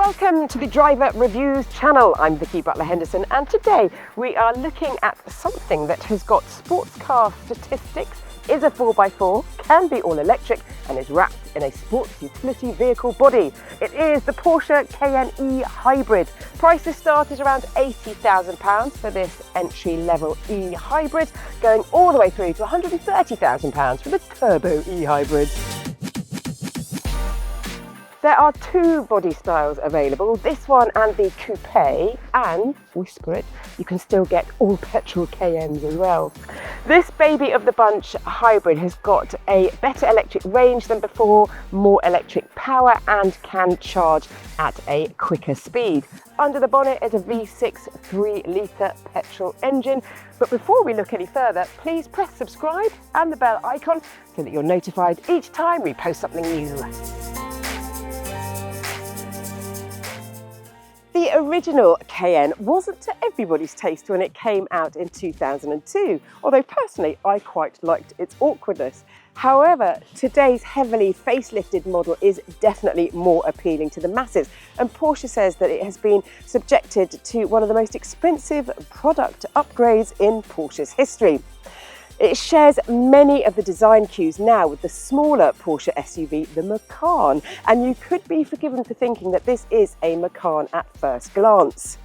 Welcome to the Driver Reviews channel. I'm Vicki Butler-Henderson, and today we are looking at something that has got sports car statistics, is a 4x4, can be all electric, and is wrapped in a sports utility vehicle body. It is the Porsche Cayenne E-Hybrid. Prices start at around £80,000 for this entry-level E-Hybrid, going all the way through to £130,000 for the Turbo E-Hybrid. There are two body styles available, this one and the coupe, and, whisper it, you can still get all petrol Cayennes as well. This baby of the bunch hybrid has got a better electric range than before, more electric power, and can charge at a quicker speed. Under the bonnet is a V6 3-litre petrol engine. But before we look any further, please press subscribe and the bell icon so that you're notified each time we post something new. The original Cayenne wasn't to everybody's taste when it came out in 2002, although personally I quite liked its awkwardness. However, today's heavily facelifted model is definitely more appealing to the masses, and Porsche says that it has been subjected to one of the most expensive product upgrades in Porsche's history. It shares many of the design cues now with the smaller Porsche SUV, the Macan, and you could be forgiven for thinking that this is a Macan at first glance.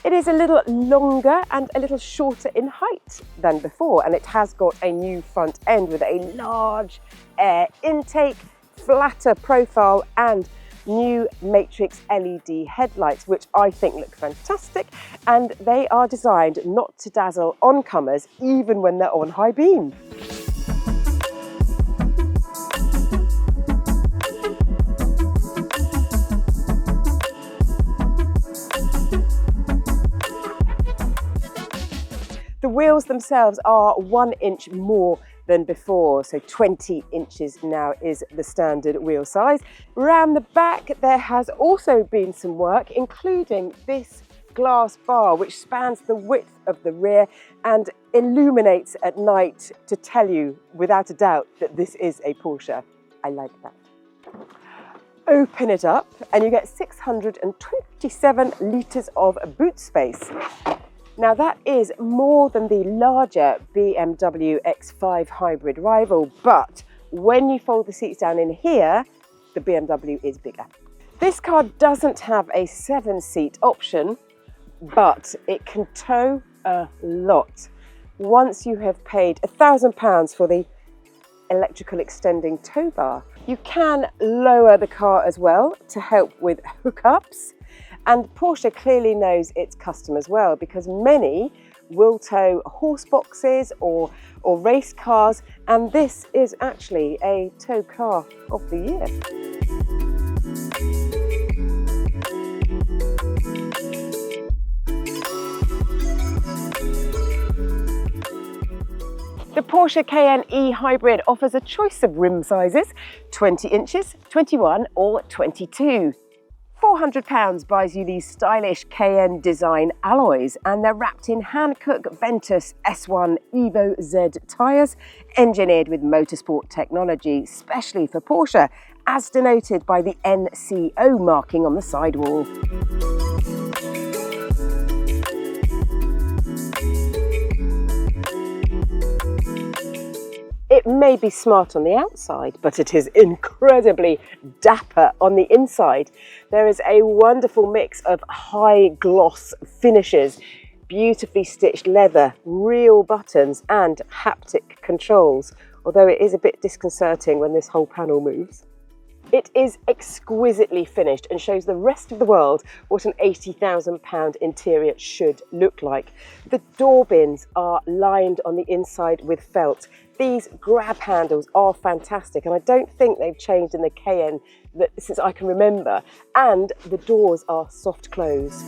It is a little longer and a little shorter in height than before, and it has got a new front end with a large air intake, flatter profile, and new matrix LED headlights, which I think look fantastic, and they are designed not to dazzle oncomers even when they're on high beam. The wheels themselves are 1 inch more than before, so 20 inches now is the standard wheel size. Around the back there has also been some work, including this glass bar which spans the width of the rear and illuminates at night to tell you without a doubt that this is a Porsche. I like that. Open it up and you get 627 litres of boot space. Now that is more than the larger BMW X5 hybrid rival, but when you fold the seats down in here, the BMW is bigger. This car doesn't have a 7-seat option, but it can tow a lot. Once you have paid £1,000 for the electrical extending tow bar, you can lower the car as well to help with hookups. And Porsche clearly knows its customers well, because many will tow horse boxes or race cars, and this is actually a tow car of the year. The Porsche Cayenne E-Hybrid offers a choice of rim sizes, 20 inches, 21 or 22. £400 buys you these stylish Cayenne design alloys, and they're wrapped in Hankook Ventus S1 Evo Z tyres, engineered with motorsport technology, specially for Porsche, as denoted by the NCO marking on the sidewall. It may be smart on the outside, but it is incredibly dapper on the inside. There is a wonderful mix of high gloss finishes, beautifully stitched leather, real buttons, and haptic controls, although it is a bit disconcerting when this whole panel moves. It is exquisitely finished and shows the rest of the world what an £80,000 interior should look like. The door bins are lined on the inside with felt. These grab handles are fantastic, and I don't think they've changed in the Cayenne since I can remember, and the doors are soft close.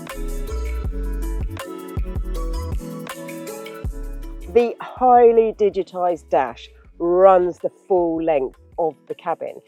The highly digitised dash runs the full length of the cabin,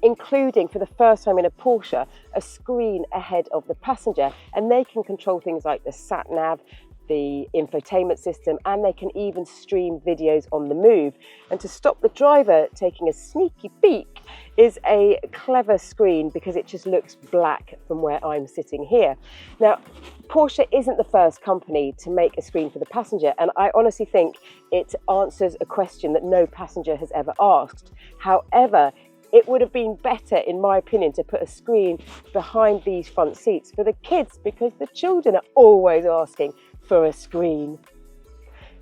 including, for the first time in a Porsche, a screen ahead of the passenger, and they can control things like the sat-nav, the infotainment system, and they can even stream videos on the move. And to stop the driver taking a sneaky peek is a clever screen, because it just looks black from where I'm sitting here. Now, Porsche isn't the first company to make a screen for the passenger, and I honestly think it answers a question that no passenger has ever asked. However, it would have been better, in my opinion, to put a screen behind these front seats for the kids, because the children are always asking for a screen.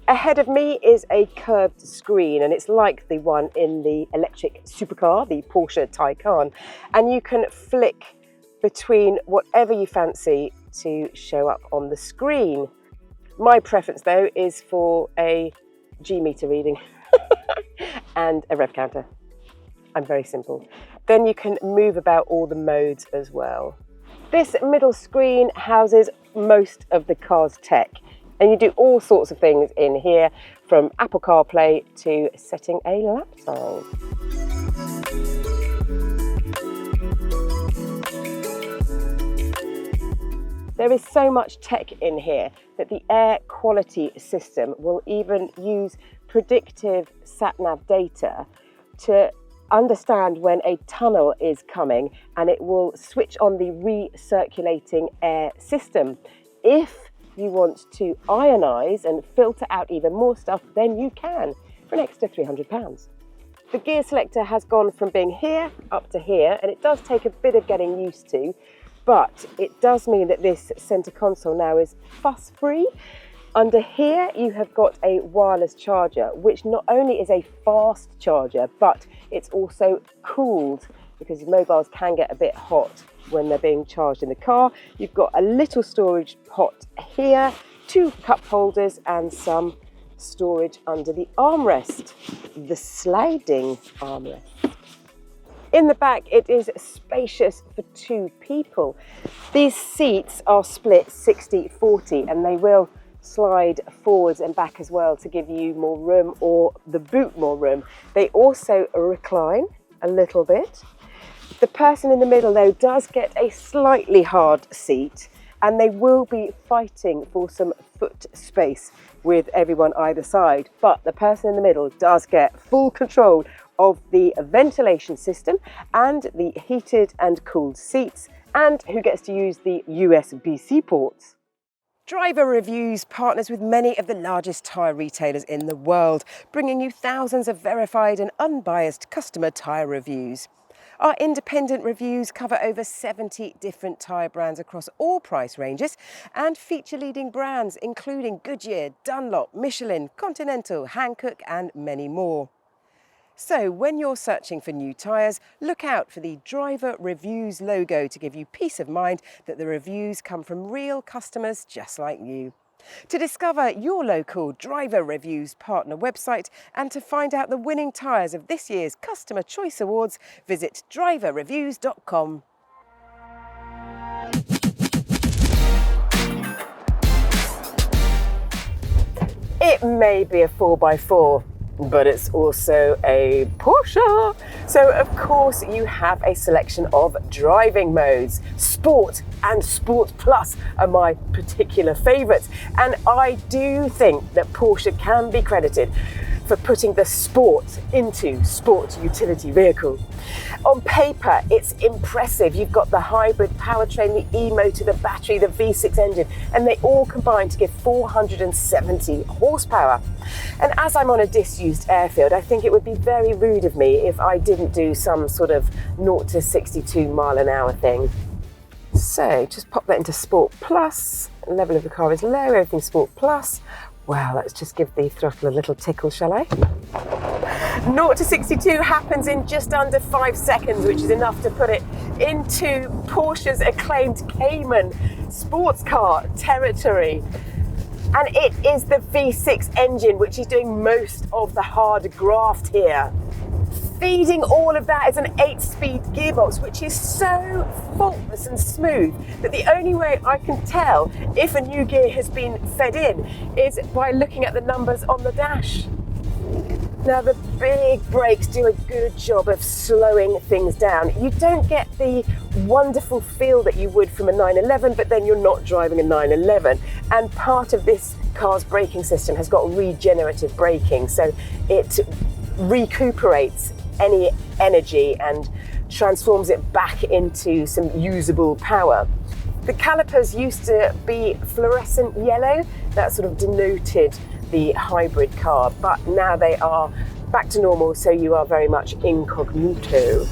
Ahead of me is a curved screen, and it's like the one in the electric supercar, the Porsche Taycan, and you can flick between whatever you fancy to show up on the screen. My preference, though, is for a G meter reading and a rev counter. I'm very simple. Then you can move about all the modes as well. This middle screen houses most of the car's tech, and you do all sorts of things in here, from Apple CarPlay to setting a lap time. There is so much tech in here that the air quality system will even use predictive sat-nav data to understand when a tunnel is coming, and it will switch on the recirculating air system. If you want to ionize and filter out even more stuff, then you can, for an extra £300. The gear selector has gone from being here up to here, and it does take a bit of getting used to, but it does mean that this center console now is fuss-free. Under here, you have got a wireless charger, which not only is a fast charger, but it's also cooled, because mobiles can get a bit hot when they're being charged in the car. You've got a little storage pot here, 2 cup holders, and some storage under the armrest, the sliding armrest. In the back, it is spacious for 2 people. These seats are split 60-40, and they will slide forwards and back as well to give you more room, or the boot more room. They also recline a little bit. The person in the middle, though, does get a slightly hard seat, and they will be fighting for some foot space with everyone either side. But the person in the middle does get full control of the ventilation system and the heated and cooled seats, and who gets to use the USB-C ports. DriverReviews partners with many of the largest tyre retailers in the world, bringing you thousands of verified and unbiased customer tyre reviews. Our independent reviews cover over 70 different tyre brands across all price ranges, and feature leading brands including Goodyear, Dunlop, Michelin, Continental, Hankook and many more. So when you're searching for new tyres, look out for the DriverReviews logo to give you peace of mind that the reviews come from real customers just like you. To discover your local DriverReviews partner website and to find out the winning tyres of this year's Customer Choice Awards, visit driverreviews.com. It may be a 4x4, but it's also a Porsche. So of course you have a selection of driving modes. Sport and Sport Plus are my particular favourites, and I do think that Porsche can be credited for putting the sport into sport utility vehicle. On paper, it's impressive. You've got the hybrid powertrain, the e-motor, the battery, the V6 engine, and they all combine to give 470 horsepower. And as I'm on a disused airfield, I think it would be very rude of me if I didn't do some sort of 0 to 62 mile an hour thing. So just pop that into Sport Plus. The level of the car is low, everything's Sport Plus. Wow, let's just give the throttle a little tickle, shall I? 0 to 62 happens in just under 5 seconds, which is enough to put it into Porsche's acclaimed Cayman sports car territory. And it is the V6 engine which is doing most of the hard graft here. Feeding all of that is an 8-speed gearbox, which is so faultless and smooth that the only way I can tell if a new gear has been fed in is by looking at the numbers on the dash. Now the big brakes do a good job of slowing things down. You don't get the wonderful feel that you would from a 911, but then you're not driving a 911. And part of this car's braking system has got regenerative braking, so it recuperates any energy and transforms it back into some usable power. The calipers used to be fluorescent yellow, that sort of denoted the hybrid car, but now they are back to normal, so you are very much incognito.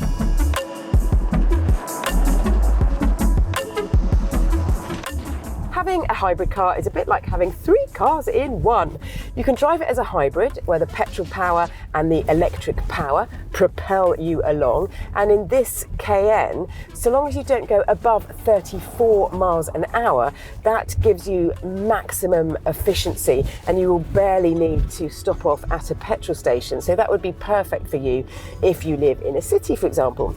Having a hybrid car is a bit like having 3 cars in one. You can drive it as a hybrid, where the petrol power and the electric power propel you along. And in this Cayenne, so long as you don't go above 34 miles an hour, that gives you maximum efficiency, and you will barely need to stop off at a petrol station. So that would be perfect for you if you live in a city, for example.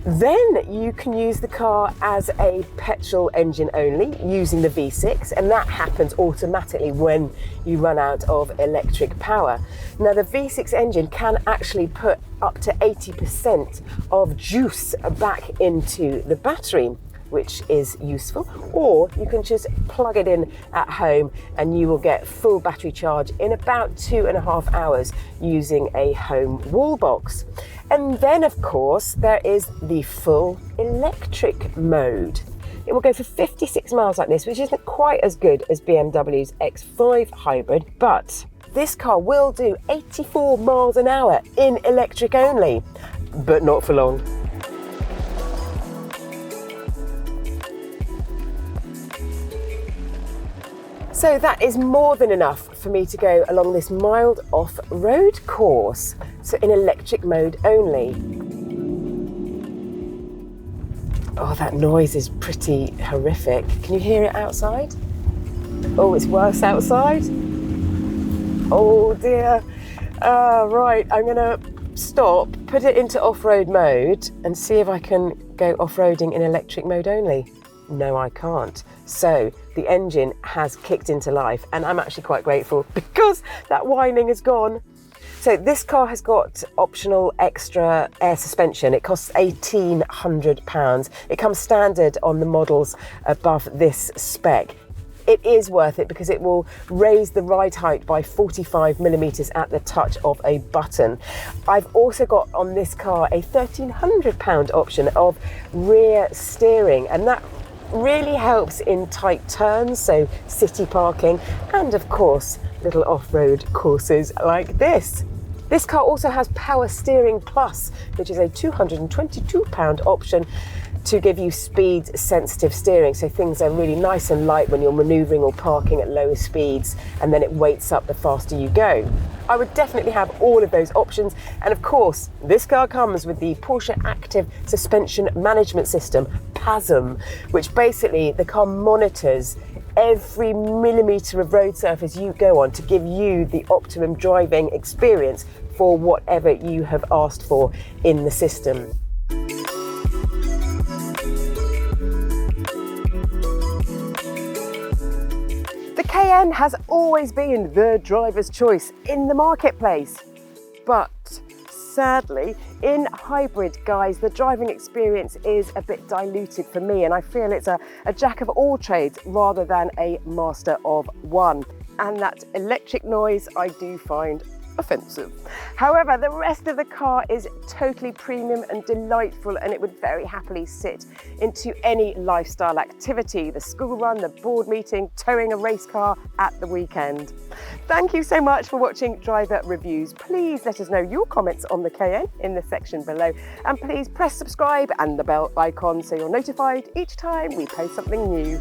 Then you can use the car as a petrol engine only, using the V6, and that happens automatically when you run out of electric power. Now the V6 engine can actually put up to 80% of juice back into the battery, which is useful, or you can just plug it in at home and you will get full battery charge in about 2.5 hours using a home wall box. And then of course there is the full electric mode. It will go for 56 miles like this, which isn't quite as good as BMW's X5 hybrid, but this car will do 84 miles an hour in electric only, but not for long. So that is more than enough for me to go along this mild off-road course, so in electric mode only. Oh, that noise is pretty horrific. Can you hear it outside? Oh, it's worse outside. Oh dear. Right, I'm gonna stop, put it into off-road mode and see if I can go off-roading in electric mode only. No, I can't. So the engine has kicked into life, and I'm actually quite grateful because that whining is gone. So this car has got optional extra air suspension. It costs £1,800. It comes standard on the models above this spec. It is worth it because it will raise the ride height by 45 millimeters at the touch of a button. I've also got on this car a £1,300 option of rear steering, and that really helps in tight turns, so city parking, and of course little off-road courses like this. This car also has Power Steering Plus, which is a £222 option to give you speed sensitive steering, so things are really nice and light when you're manoeuvring or parking at lower speeds, and then it weights up the faster you go. I would definitely have all of those options, and of course this car comes with the Porsche Active Suspension Management System, PASM, which basically the car monitors every millimetre of road surface you go on to give you the optimum driving experience for whatever you have asked for in the system. The Cayenne has always been the driver's choice in the marketplace, but sadly, in hybrid, guys, the driving experience is a bit diluted for me, and I feel it's a jack of all trades rather than a master of one. And that electric noise I do find offensive. However, the rest of the car is totally premium and delightful, and it would very happily sit into any lifestyle activity: the school run, the board meeting, towing a race car at the weekend. Thank you so much for watching Driver Reviews. Please let us know your comments on the Cayenne in the section below, and please press subscribe and the bell icon so you're notified each time we post something new.